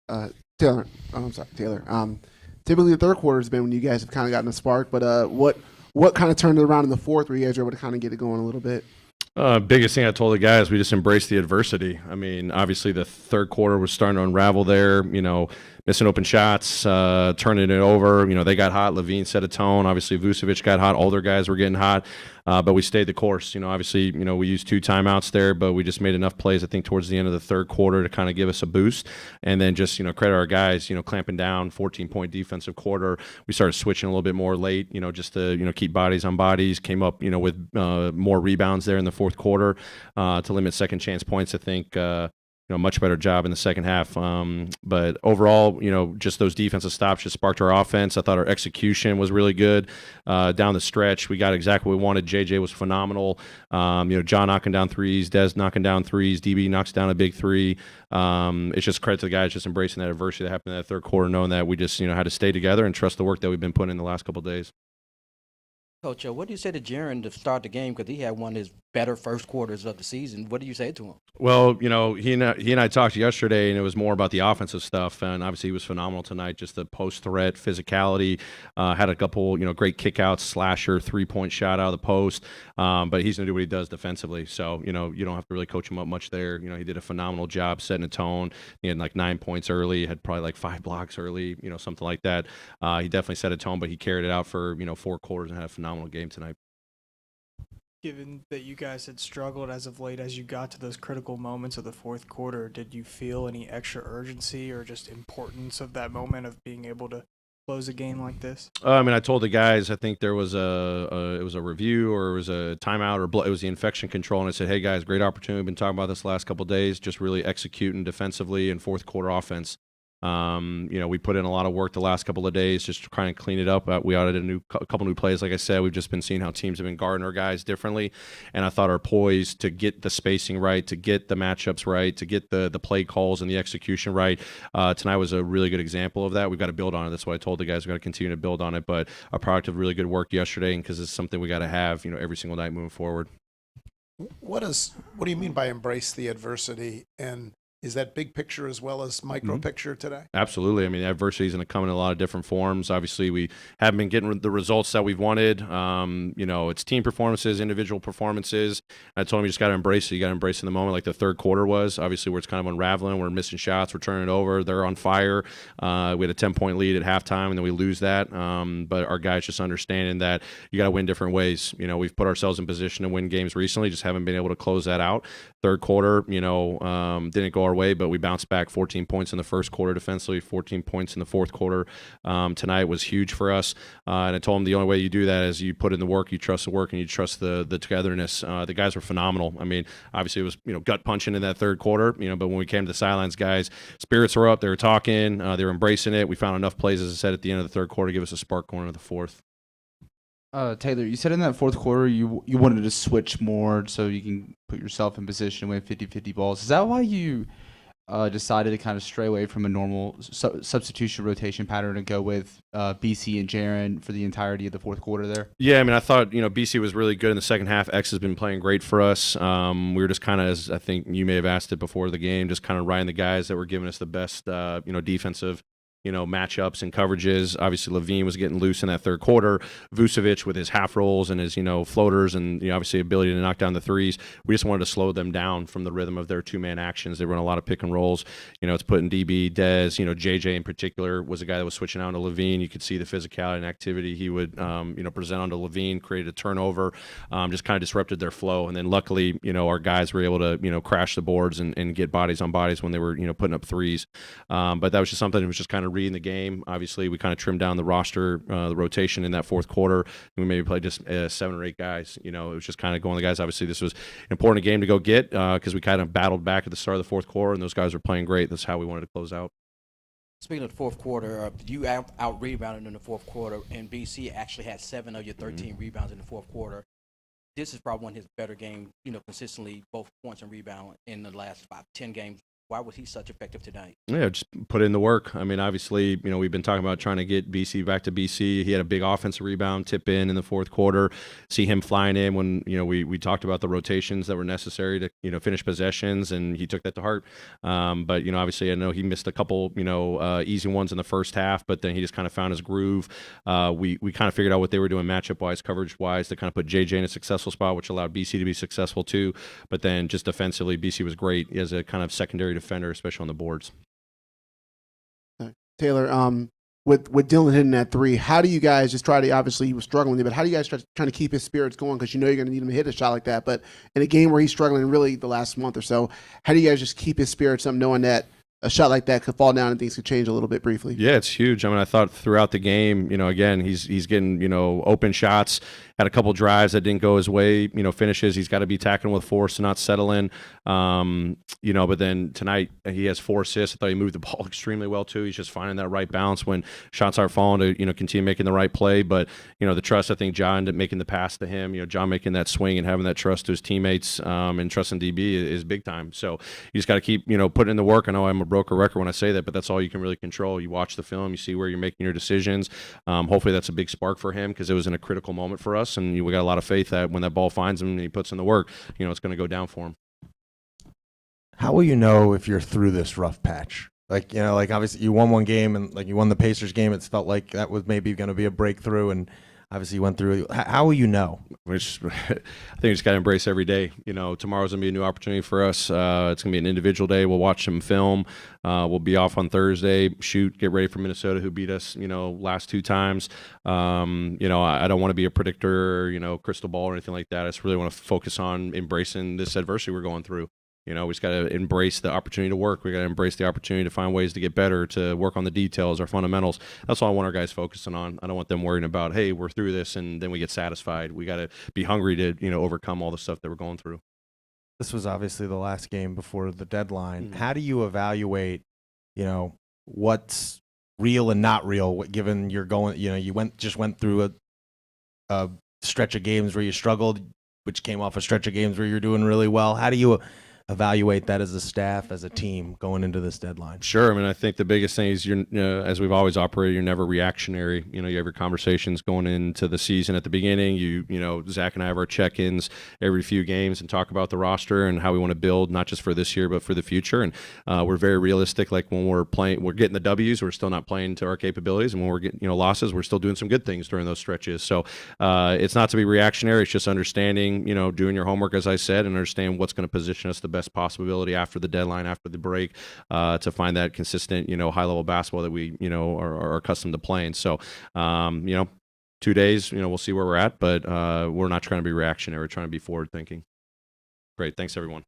Uh, Taylor, I'm sorry, Taylor. Typically the third quarter has been when you guys have kind of gotten a spark, but what kind of turned it around in the fourth where you guys were able to kind of get it going a little bit? Biggest thing I told the guys, we just embraced the adversity. I mean, obviously the third quarter was starting to unravel there. Missing open shots, turning it over. They got hot. Levine set a tone. Obviously, Vucevic got hot. All their guys were getting hot, but we stayed the course. Obviously, we used two timeouts there, but we just made enough plays. I think towards the end of the third quarter to kind of give us a boost, and then just credit our guys. Clamping down, 14-point defensive quarter. We started switching a little bit more late. Just to keep bodies on bodies. Came up with more rebounds there in the fourth quarter to limit second chance points. I think. Much better job in the second half. But overall, just those defensive stops just sparked our offense. I thought our execution was really good down the stretch. We got exactly what we wanted. JJ was phenomenal. John knocking down threes, Des knocking down threes, DB knocks down a big three. It's just credit to the guys just embracing that adversity that happened in that third quarter, knowing that we just had to stay together and trust the work that we've been putting in the last couple of days. Coach, what do you say to Jaren to start the game? Because he had one of his better first quarters of the season. What do you say to him? Well, he and I talked yesterday, and it was more about the offensive stuff. And obviously, he was phenomenal tonight. Just the post threat, physicality. Had a couple, great kickouts, slasher, 3-point shot out of the post. But he's gonna do what he does defensively. So you don't have to really coach him up much there. He did a phenomenal job setting a tone. He had like 9 points early. Had probably like 5 blocks early. Something like that. He definitely set a tone, but he carried it out for 4 quarters and had a phenomenal game tonight. Given that you guys had struggled as of late, as you got to those critical moments of the fourth quarter, did you feel any extra urgency or just importance of that moment of being able to close a game like this? I told the guys. I think there was it was a review or it was a timeout or it was the infection control, and I said, "Hey guys, great opportunity. We've been talking about this last couple of days. Just really executing defensively and fourth quarter offense." We put in a lot of work the last couple of days just trying to clean it up. We added a couple new plays. Like I said, we've just been seeing how teams have been guarding our guys differently, and I thought our poise to get the spacing right, to get the matchups right, to get the play calls and the execution right. Tonight was a really good example of that. We've got to build on it. That's what I told the guys. We've got to continue to build on it. But a product of really good work yesterday, because it's something we got to have every single night moving forward. What do you mean by embrace the adversity? And is that big picture as well as micro picture today? Absolutely. I mean, adversity is going to come in a lot of different forms. Obviously, we haven't been getting the results that we've wanted. It's team performances, individual performances. I told him you just got to embrace it. You got to embrace it in the moment, like the third quarter was. Obviously, where it's kind of unraveling. We're missing shots. We're turning it over. They're on fire. We had a 10-point lead at halftime, and then we lose that. But our guys just understanding that you got to win different ways. We've put ourselves in position to win games recently, just haven't been able to close that out. Third quarter, didn't go our way, but we bounced back 14 points in the first quarter defensively, 14 points in the fourth quarter. Tonight was huge for us. And I told them the only way you do that is you put in the work, you trust the work, and you trust the togetherness. The guys were phenomenal. I mean, obviously it was gut punching in that third quarter, but when we came to the sidelines, guys, spirits were up. They were talking. They were embracing it. We found enough plays, as I said, at the end of the third quarter to give us a spark going into the fourth. Taylor, you said in that fourth quarter you wanted to switch more so you can put yourself in position to win 50-50 balls. Is that why you decided to kind of stray away from a normal substitution rotation pattern and go with BC and Jaren for the entirety of the fourth quarter there? Yeah, I mean, I thought, BC was really good in the second half. X has been playing great for us. We were just kind of, as I think you may have asked it before the game, just kind of riding the guys that were giving us the best, defensive matchups and coverages. Obviously, Levine was getting loose in that third quarter. Vucevic with his half rolls and his, floaters and, obviously ability to knock down the threes. We just wanted to slow them down from the rhythm of their two-man actions. They run a lot of pick and rolls. It's putting DB, Dez, JJ in particular was a guy that was switching out to Levine. You could see the physicality and activity he would, present onto Levine, create a turnover, just kind of disrupted their flow. And then luckily, our guys were able to, crash the boards and get bodies on bodies when they were, putting up threes. But that was just something that was just kind of reading the game. Obviously, we kind of trimmed down the roster, the rotation in that fourth quarter. We maybe played just 7 or 8 guys. It was just kind of going the guys. Obviously, this was an important game to go get because we kind of battled back at the start of the fourth quarter, and those guys were playing great. That's how we wanted to close out. Speaking of the fourth quarter, you out rebounded in the fourth quarter, and BC actually had 7 of your 13 rebounds in the fourth quarter. This is probably one of his better games, consistently both points and rebound in the last 10 games Why was he such effective tonight? Yeah, just put in the work. I mean, obviously, we've been talking about trying to get BC back to BC. He had a big offensive rebound, tip in the fourth quarter. See him flying in when, we talked about the rotations that were necessary to, finish possessions, and he took that to heart. But, obviously, I know he missed a couple, easy ones in the first half, but then he just kind of found his groove. We kind of figured out what they were doing matchup-wise, coverage-wise, to kind of put JJ in a successful spot, which allowed BC to be successful too. But then just defensively, BC was great as a kind of secondary defender, especially on the boards. Taylor, with Dylan hitting that three, how do you guys just try to, obviously he was struggling, but how do you guys trying to keep his spirits going? Because you're going to need him to hit a shot like that. But in a game where he's struggling really the last month or so, how do you guys just keep his spirits up knowing that a shot like that could fall down and things could change a little bit briefly? Yeah, it's huge. I mean, I thought throughout the game, again, he's getting, open shots, had a couple drives that didn't go his way, finishes. He's got to be tackling with force and not settle in. But then tonight he has 4 assists. I thought he moved the ball extremely well too. He's just finding that right balance when shots aren't falling to, continue making the right play. But, the trust, I think John making the pass to him, John making that swing and having that trust to his teammates and trusting DB is big time. So you just got to keep, putting in the work. I know I'm a broken record when I say that, but that's all you can really control. You watch the film, you see where you're making your decisions. Hopefully that's a big spark for him because it was in a critical moment for us. And we got a lot of faith that when that ball finds him and he puts in the work, it's going to go down for him. How will you know if you're through this rough patch? Like obviously you won one game and you won the Pacers game. It's felt like that was maybe going to be a breakthrough, and obviously you went through. How will you know? I think we just got to embrace every day. Tomorrow's going to be a new opportunity for us. It's going to be an individual day. We'll watch some film. We'll be off on Thursday, get ready for Minnesota, who beat us, last 2 times. I don't want to be a predictor, crystal ball or anything like that. I just really want to focus on embracing this adversity we're going through. We just got to embrace the opportunity to work. We got to embrace the opportunity to find ways to get better, to work on the details, our fundamentals. That's all I want our guys focusing on. I don't want them worrying about, hey, we're through this and then we get satisfied. We got to be hungry to, overcome all the stuff that we're going through. This was obviously the last game before the deadline. How do you evaluate, what's real and not real, given you're going, you went through a stretch of games where you struggled, which came off a stretch of games where you're doing really well. How do you evaluate that as a staff, as a team going into this deadline? Sure. I mean, I think the biggest thing is as we've always operated, you're never reactionary. You have your conversations going into the season at the beginning. Zach and I have our check-ins every few games and talk about the roster and how we want to build, not just for this year, but for the future. And we're very realistic. Like when we're playing, we're getting the W's, we're still not playing to our capabilities. And when we're getting, losses, we're still doing some good things during those stretches. So it's not to be reactionary. It's just understanding, doing your homework, as I said, and understand what's going to position us the best possibility after the deadline, after the break, to find that consistent, high-level basketball that we, are accustomed to playing. So, 2 days, we'll see where we're at, but we're not trying to be reactionary. We're trying to be forward-thinking. Great. Thanks, everyone.